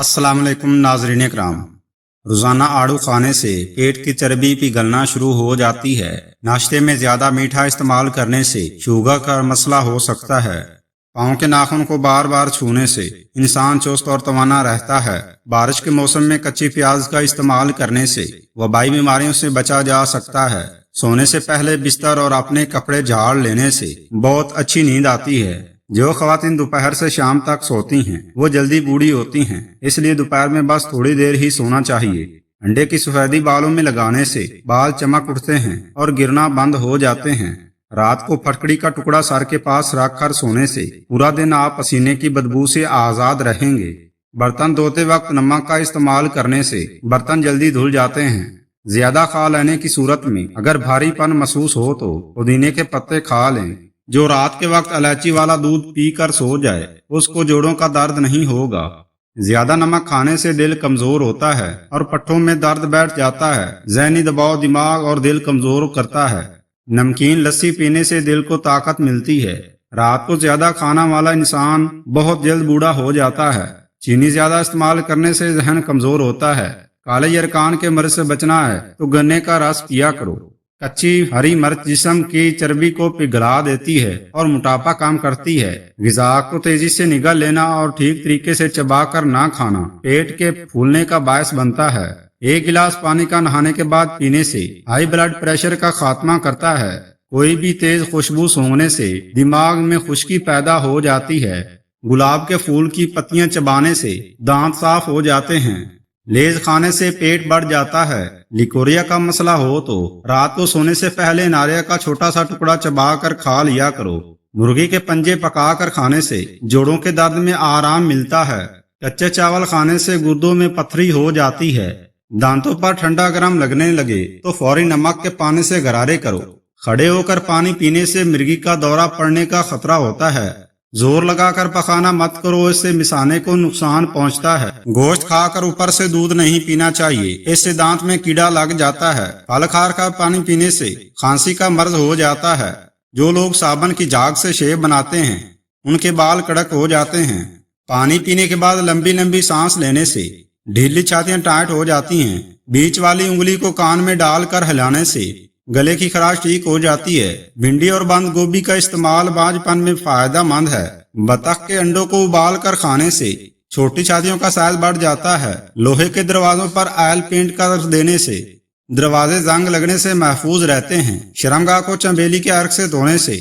السلام علیکم ناظرین اکرام، روزانہ آڑو کھانے سے پیٹ کی چربی پگھلنا شروع ہو جاتی ہے۔ ناشتے میں زیادہ میٹھا استعمال کرنے سے شوگر کا مسئلہ ہو سکتا ہے۔ پاؤں کے ناخن کو بار بار چھونے سے انسان چست اور توانا رہتا ہے۔ بارش کے موسم میں کچی پیاز کا استعمال کرنے سے وبائی بیماریوں سے بچا جا سکتا ہے۔ سونے سے پہلے بستر اور اپنے کپڑے جھاڑ لینے سے بہت اچھی نیند آتی ہے۔ جو خواتین دوپہر سے شام تک سوتی ہیں وہ جلدی بوڑھی ہوتی ہیں، اس لیے دوپہر میں بس تھوڑی دیر ہی سونا چاہیے۔ انڈے کی سفیدی بالوں میں لگانے سے بال چمک اٹھتے ہیں اور گرنا بند ہو جاتے ہیں۔ رات کو پھٹکڑی کا ٹکڑا سر کے پاس رکھ کر سونے سے پورا دن آپ پسینے کی بدبو سے آزاد رہیں گے۔ برتن دھوتے وقت نمک کا استعمال کرنے سے برتن جلدی دھل جاتے ہیں۔ زیادہ کھا لینے کی صورت میں اگر بھاری پن محسوس ہو تو پودینے کے پتے کھا لیں۔ جو رات کے وقت الائچی والا دودھ پی کر سو جائے اس کو جوڑوں کا درد نہیں ہوگا۔ زیادہ نمک کھانے سے دل کمزور ہوتا ہے اور پٹھوں میں درد بیٹھ جاتا ہے۔ ذہنی دباؤ دماغ اور دل کمزور کرتا ہے۔ نمکین لسی پینے سے دل کو طاقت ملتی ہے۔ رات کو زیادہ کھانا والا انسان بہت جلد بوڑھا ہو جاتا ہے۔ چینی زیادہ استعمال کرنے سے ذہن کمزور ہوتا ہے۔ کالے یرقان کے مرض سے بچنا ہے تو گنے کا رس پیا کرو۔ کچی ہری مرچ جسم کی چربی کو پگھلا دیتی ہے اور موٹاپا کم کرتی ہے۔ غذا کو تیزی سے نگل لینا اور ٹھیک طریقے سے چبا کر نہ کھانا پیٹ کے پھولنے کا باعث بنتا ہے۔ ایک گلاس پانی کا نہانے کے بعد پینے سے ہائی بلڈ پریشر کا خاتمہ کرتا ہے۔ کوئی بھی تیز خوشبو سونگھنے سے دماغ میں خشکی پیدا ہو جاتی ہے۔ گلاب کے پھول کی پتیاں چبانے سے دانت صاف ہو جاتے ہیں۔ لیز کھانے سے پیٹ بڑھ جاتا ہے۔ لیکوریا کا مسئلہ ہو تو رات کو سونے سے پہلے ناریل کا چھوٹا سا ٹکڑا چبا کر کھا لیا کرو۔ مرغی کے پنجے پکا کر کھانے سے جوڑوں کے درد میں آرام ملتا ہے۔ کچے چاول کھانے سے گردوں میں پتھری ہو جاتی ہے۔ دانتوں پر ٹھنڈا گرم لگنے لگے تو فوری نمک کے پانی سے غرارے کرو۔ کھڑے ہو کر پانی پینے سے مرگی کا دورہ پڑنے کا خطرہ ہوتا ہے۔ زور لگا کر پکانا مت کرو، اس سے مثانے کو نقصان پہنچتا ہے۔ گوشت کھا کر اوپر سے دودھ نہیں پینا چاہیے، اس سے دانت میں کیڑا لگ جاتا ہے۔ پھل کھا کر پانی پینے سے کھانسی کا مرض ہو جاتا ہے۔ جو لوگ صابن کی جھاگ سے شیو بناتے ہیں ان کے بال کڑک ہو جاتے ہیں۔ پانی پینے کے بعد لمبی لمبی سانس لینے سے ڈھیلی چھاتیاں ٹائٹ ہو جاتی ہیں۔ بیچ والی انگلی کو کان میں ڈال کر ہلانے سے گلے کی خراش ٹھیک ہو جاتی ہے۔ بھنڈی اور بند گوبھی کا استعمال باج پن میں فائدہ مند ہے۔ بطخ کے انڈوں کو ابال کر کھانے سے چھوٹی چھاتیوں کا سائز بڑھ جاتا ہے۔ لوہے کے دروازوں پر آئل پینٹ کر دینے سے دروازے زنگ لگنے سے محفوظ رہتے ہیں۔ شرمگاہ کو چنبیلی کے عرق سے دھونے سے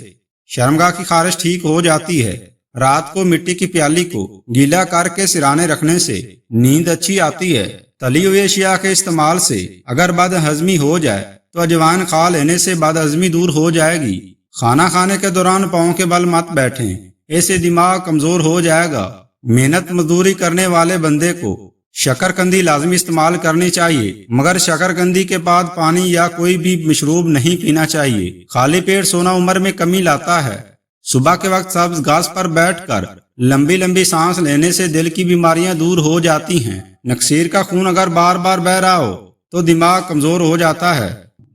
شرمگاہ کی خارش ٹھیک ہو جاتی ہے۔ رات کو مٹی کی پیالی کو گیلا کر کے سرانے رکھنے سے نیند اچھی آتی ہے۔ تلی ہوئی اشیاء کے استعمال سے اگر بد ہضمی ہو جائے تو اجوائن کھا لینے سے بد ہضمی دور ہو جائے گی۔ کھانا کھانے کے دوران پاؤں کے بل مت بیٹھیں، ایسے دماغ کمزور ہو جائے گا۔ محنت مزدوری کرنے والے بندے کو شکر قندی لازمی استعمال کرنی چاہیے، مگر شکر قندی کے بعد پانی یا کوئی بھی مشروب نہیں پینا چاہیے۔ خالی پیٹ سونا عمر میں کمی لاتا ہے۔ صبح کے وقت سبز گھاس پر بیٹھ کر لمبی لمبی سانس لینے سے دل کی بیماریاں دور ہو جاتی ہیں۔ نکسیر کا خون اگر بار بار بہہ رہا ہو تو دماغ کمزور ہو جاتا ہے۔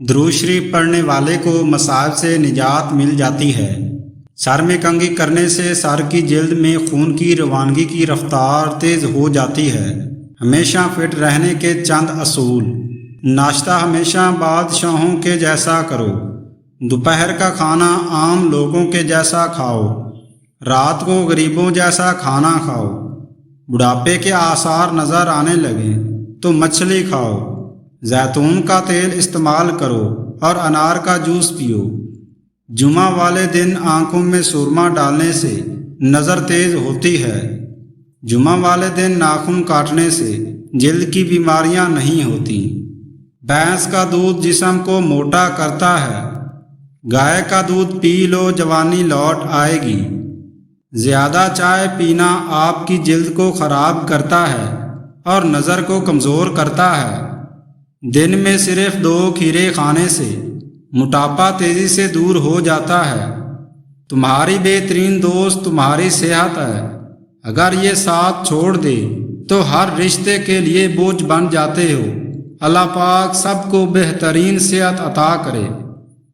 درود شریف پڑھنے والے کو مصائب سے نجات مل جاتی ہے۔ سر میں کنگھی کرنے سے سر کی جلد میں خون کی روانگی کی رفتار تیز ہو جاتی ہے۔ ہمیشہ فٹ رہنے کے چند اصول۔ ناشتہ ہمیشہ بادشاہوں کے جیسا کرو۔ دوپہر کا کھانا عام لوگوں کے جیسا کھاؤ۔ رات کو غریبوں جیسا کھانا کھاؤ۔ بڑھاپے کے آثار نظر آنے لگیں تو مچھلی کھاؤ۔ زیتون کا تیل استعمال کرو اور انار کا جوس پیو۔ جمعہ والے دن آنکھوں میں سرما ڈالنے سے نظر تیز ہوتی ہے۔ جمعہ والے دن ناخن کاٹنے سے جلد کی بیماریاں نہیں ہوتی۔ بھینس کا دودھ جسم کو موٹا کرتا ہے۔ گائے کا دودھ پی لو، جوانی لوٹ آئے گی۔ زیادہ چائے پینا آپ کی جلد کو خراب کرتا ہے اور نظر کو کمزور کرتا ہے۔ دن میں صرف 2 کھیرے کھانے سے موٹاپا تیزی سے دور ہو جاتا ہے۔ تمہاری بہترین دوست تمہاری صحت ہے۔ اگر یہ ساتھ چھوڑ دے تو ہر رشتے کے لیے بوجھ بن جاتے ہو۔ اللہ پاک سب کو بہترین صحت عطا کرے۔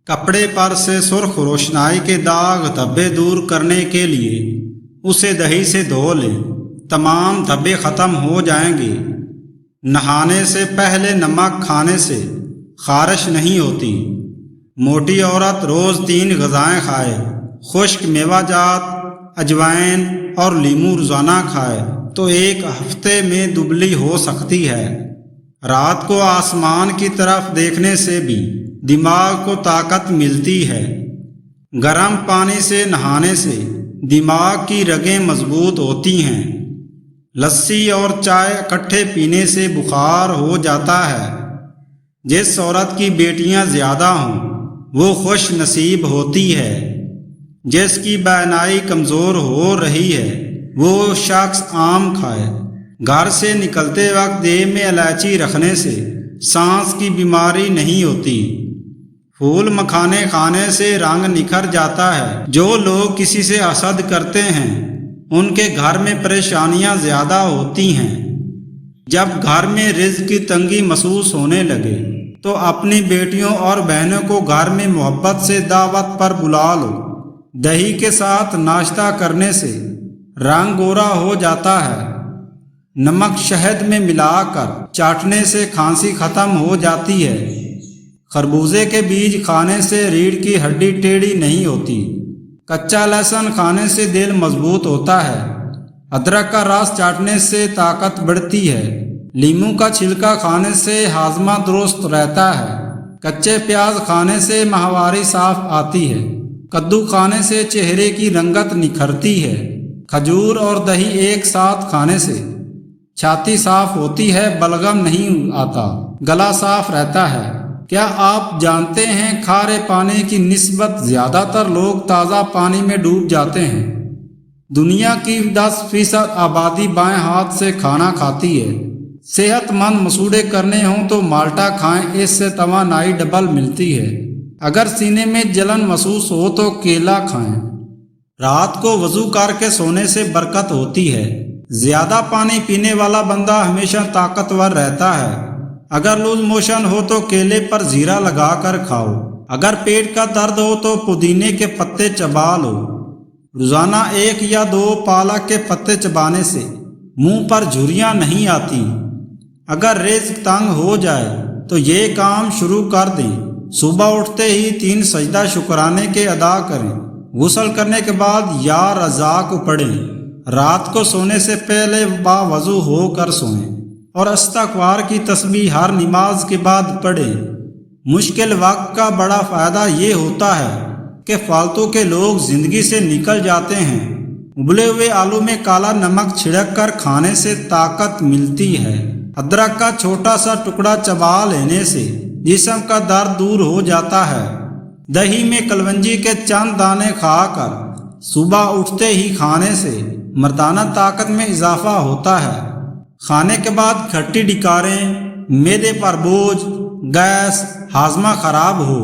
کپڑے پر سے سرخ روشنائی کے داغ دھبے دور کرنے کے لیے اسے دہی سے دھو لیں तमाम धब्बे ख़त्म हो जाएंगे। नहाने से पहले नमक खाने से खारिश नहीं होती। मोटी औरत रोज़ 3 ग़िज़ाएँ खाए, खुश्क मेवाजात, अजवाइन और लीमू रोज़ाना खाए तो 1 हफ्ते में दुबली हो सकती है। रात को आसमान की तरफ देखने से भी दिमाग को ताकत मिलती है। गर्म पानी से नहाने से दिमाग की रगें मजबूत होती हैं। लस्सी और चाय इकट्ठे पीने से बुखार हो जाता है। जिस औरत की बेटियां ज़्यादा हों वो खुश नसीब होती है। जिसकी बैनाई कमज़ोर हो रही है वो शख्स आम खाए। घर से निकलते वक्त देह में इलायची रखने से सांस की बीमारी नहीं होती। फूल मखाने खाने से रंग निखर जाता है। जो लोग किसी से हसद करते हैं उनके घर में परेशानियां ज़्यादा होती हैं। जब घर में रिज़्क़ की तंगी महसूस होने लगे तो अपनी बेटियों और बहनों को घर में मोहब्बत से दावत पर बुला लो। दही के साथ नाश्ता करने से रंग गोरा हो जाता है। नमक शहद में मिलाकर चाटने से खांसी खत्म हो जाती है। खरबूजे के बीज खाने से रीढ़ की हड्डी टेढ़ी नहीं होती। कच्चा लहसुन खाने से दिल मजबूत होता है। अदरक का रस चाटने से ताकत बढ़ती है। लीमू का छिलका खाने से हाजमा दुरुस्त रहता है। कच्चे प्याज खाने से माहवारी साफ आती है। कद्दू खाने से चेहरे की रंगत निखरती है। खजूर और दही एक साथ खाने से छाती साफ होती है, बलगम नहीं आता, गला साफ रहता है। क्या आप जानते हैं खारे पानी की निस्बत ज़्यादातर लोग ताज़ा पानी में डूब जाते हैं। दुनिया की 10% आबादी बाएं हाथ से खाना खाती है। सेहतमंद मसूड़े करने हों तो माल्टा खाएं, इससे तवानाई डबल मिलती है। अगर सीने में जलन महसूस हो तो केला खाएं। रात को वज़ू करके सोने से बरकत होती है। ज़्यादा पानी पीने वाला बंदा हमेशा ताकतवर रहता है। अगर लूज मोशन हो तो केले पर जीरा लगाकर खाओ। अगर पेट का दर्द हो तो पुदीने के पत्ते चबा लो। रोज़ाना 1 या 2 पालक के पत्ते चबाने से मुंह पर झुर्रियाँ नहीं आती। अगर रिज़्क़ तंग हो जाए तो ये काम शुरू कर दें। सुबह उठते ही 3 सजदा शुक्राने के अदा करें। गुस्ल करने के बाद या रज़ाक पढ़ें। रात को सोने से पहले बावज़ू होकर सोएं और इस्तग़फ़ार की तस्बीह हर नमाज के बाद पढ़ें। मुश्किल वक्त का बड़ा फ़ायदा ये होता है कि फालतू के लोग ज़िंदगी से निकल जाते हैं। उबले हुए आलू में काला नमक छिड़क कर खाने से ताकत मिलती है। अदरक का छोटा सा टुकड़ा चबा लेने से जिस्म का दर्द दूर हो जाता है। दही में कलवंजी के चंद दाने खाकर सुबह उठते ही खाने से मर्दाना ताकत में इजाफा होता है। खाने के बाद खट्टी डिकारें, मैदे पर बोझ, गैस, हाजमा खराब हो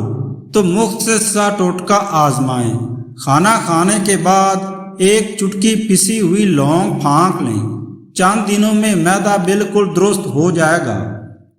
तो मुख्तसर टोटका आजमाएं। खाना खाने के बाद 1 चुटकी पिसी हुई लौंग फाँक लें। चंद दिनों में मैदा बिल्कुल दुरुस्त हो जाएगा।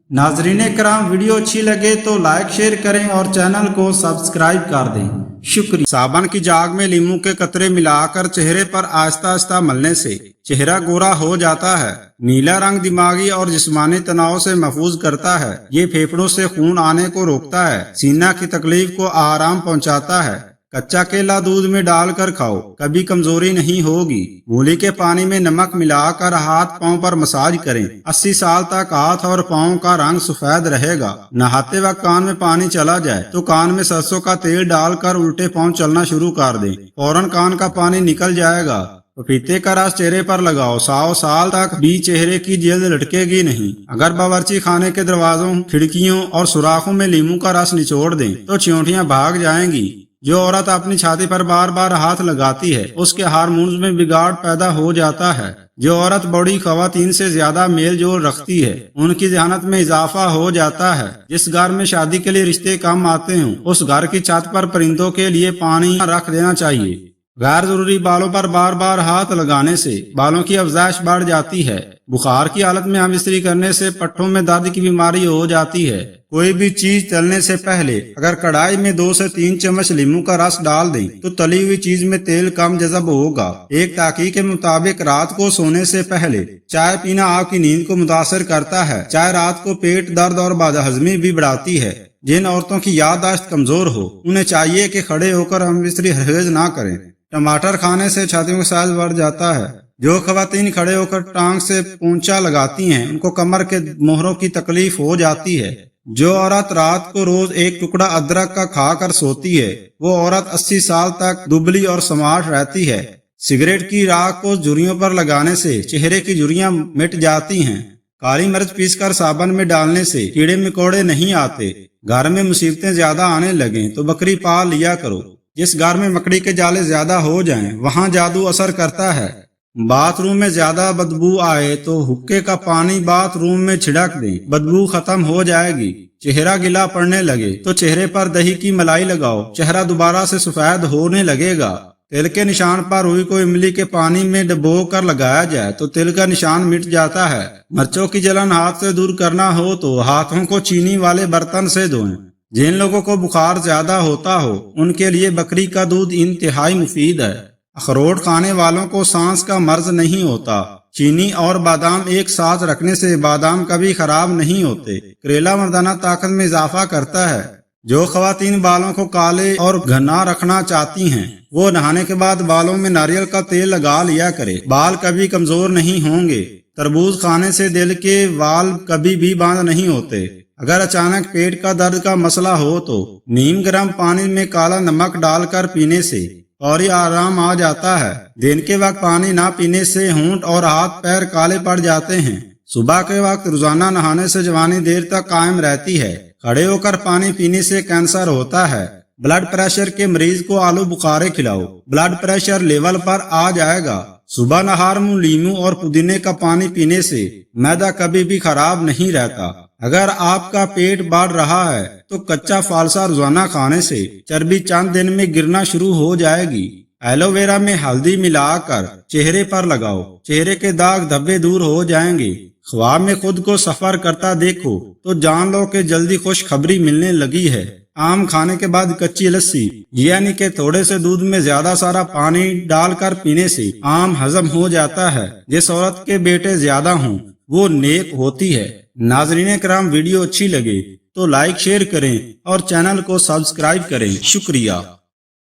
नाज़रीन कराम, वीडियो अच्छी लगे तो लाइक शेयर करें और चैनल को सब्सक्राइब कर दें। शुक्रिया। साबन की जाग में लीमू के कतरे मिलाकर चेहरे पर आहिस्ता आहिस्ता मलने से चेहरा गोरा हो जाता है। नीला रंग दिमागी और जिस्मानी तनाव से महफूज करता है। ये फेफड़ों से खून आने को रोकता है। सीना की तकलीफ को आराम पहुंचाता है। कच्चा केला दूध में डालकर खाओ, कभी कमजोरी नहीं होगी। मूली के पानी में नमक मिलाकर हाथ पांव पर मसाज करें। 80 साल तक हाथ और पांव का रंग सफेद रहेगा। नहाते वक्त कान में पानी चला जाए तो कान में सरसों का तेल डालकर उल्टे पांव चलना शुरू कर दें, फौरन कान का पानी निकल जाएगा। पपीते का रस चेहरे पर लगाओ, 100 साल तक भी चेहरे की जल्द लटकेगी नहीं। अगर बावर्ची खाने के दरवाजों, खिड़कियों और सुराखों में लीमू का रस निचोड़ दें तो चींटियां भाग जाएंगी। जो औरत अपनी छाती पर बार बार हाथ लगाती है उसके हार्मोन्स में बिगाड़ पैदा हो जाता है। जो औरत बड़ी ख़वातीन से ज्यादा मेल जोल रखती है उनकी ज़हानत में इजाफा हो जाता है। जिस घर में शादी के लिए रिश्ते कम आते हों उस घर की छत पर परिंदों के लिए पानी रख देना चाहिए। गैर जरूरी बालों पर बार बार हाथ लगाने से बालों की अफजाइश बढ़ जाती है। बुखार की हालत में हम इस्त्री करने से पट्टों में दर्द की बीमारी हो जाती है। कोई भी चीज तलने से पहले अगर कढ़ाई में 2 से 3 चम्मच नींबू का रस डाल दें तो तली हुई चीज में तेल कम जज़ब होगा। एक तहकीक के मुताबिक रात को सोने से पहले चाय पीना आपकी नींद को मुतासर करता है। चाय रात को पेट दर्द और बदहजमी भी बढ़ाती है। जिन औरतों की याददाश्त कमजोर हो उन्हें चाहिए कि खड़े होकर हम इस्त्री हरगिज ना करें। टमाटर खाने से छातियों का साइज बढ़ जाता है। जो खवातीन खड़े होकर टांग से पोंछा लगाती हैं उनको कमर के मोहरों की तकलीफ हो जाती है। जो औरत रात को रोज एक टुकड़ा अदरक का खाकर सोती है वो औरत 80 साल तक दुबली और स्मार्ट रहती है। सिगरेट की राख को झुर्रियों पर लगाने से चेहरे की झुर्रियां मिट जाती हैं। काली मिर्च पीसकर साबुन में डालने से कीड़े मकोड़े नहीं आते। घर में मुसीबतें ज्यादा आने लगे तो बकरी पाल लिया करो। जिस घर में मकड़ी के जाले ज्यादा हो जाएं, वहां जादू असर करता है। बाथरूम में ज्यादा बदबू आए तो हुक्के का पानी बाथरूम में छिड़क दें, बदबू खत्म हो जाएगी। चेहरा गिला पड़ने लगे तो चेहरे पर दही की मलाई लगाओ, चेहरा दोबारा से सफेद होने लगेगा। तिल के निशान पर रुई को इमली के पानी में डुबो कर लगाया जाए तो तिल का निशान मिट जाता है। मिर्चों की जलन हाथ से दूर करना हो तो हाथों को चीनी वाले बर्तन से धोएं। जिन लोगों को बुखार ज्यादा होता हो उनके लिए बकरी का दूध इंतहाई मुफीद है। अखरोट खाने वालों को सांस का मर्ज नहीं होता। चीनी और बादाम एक साथ रखने से बादाम कभी खराब नहीं होते। करेला मर्दाना ताकत में इजाफा करता है। जो खवातीन बालों को काले और घना रखना चाहती हैं वो नहाने के बाद बालों में नारियल का तेल लगा लिया करे। बाल कभी कमजोर नहीं होंगे। तरबूज खाने से दिल के वाल कभी भी बंद नहीं होते। अगर अचानक पेट का दर्द का मसला हो तो नीम गर्म पानी में काला नमक डालकर पीने से और ये आराम आ जाता है। दिन के वक्त पानी ना पीने से होंठ और हाथ पैर काले पड़ जाते हैं। सुबह के वक्त रोजाना नहाने से जवानी देर तक कायम रहती है। खड़े होकर पानी पीने से कैंसर होता है। ब्लड प्रेशर के मरीज को आलू बुखारे खिलाओ, ब्लड प्रेशर लेवल पर आ जाएगा। सुबह नहार में लीमू और पुदीने का पानी पीने से मैदा कभी भी खराब नहीं रहता। अगर आपका पेट बढ़ रहा है तो कच्चा फालसा रोजाना खाने से चर्बी चंद दिन में गिरना शुरू हो जाएगी। एलोवेरा में हल्दी मिलाकर चेहरे पर लगाओ, चेहरे के दाग धब्बे दूर हो जाएंगे। ख्वाब में खुद को सफर करता देखो तो जान लो कि जल्दी खुशखबरी मिलने लगी है। आम खाने के बाद कच्ची लस्सी यानी कि थोड़े से दूध में ज्यादा सारा पानी डालकर पीने से आम हजम हो जाता है। जिस औरत के बेटे ज्यादा हों वो नेक होती है। नाज़रीन किराम, वीडियो अच्छी लगे तो लाइक शेयर करें और चैनल को सब्सक्राइब करें। शुक्रिया।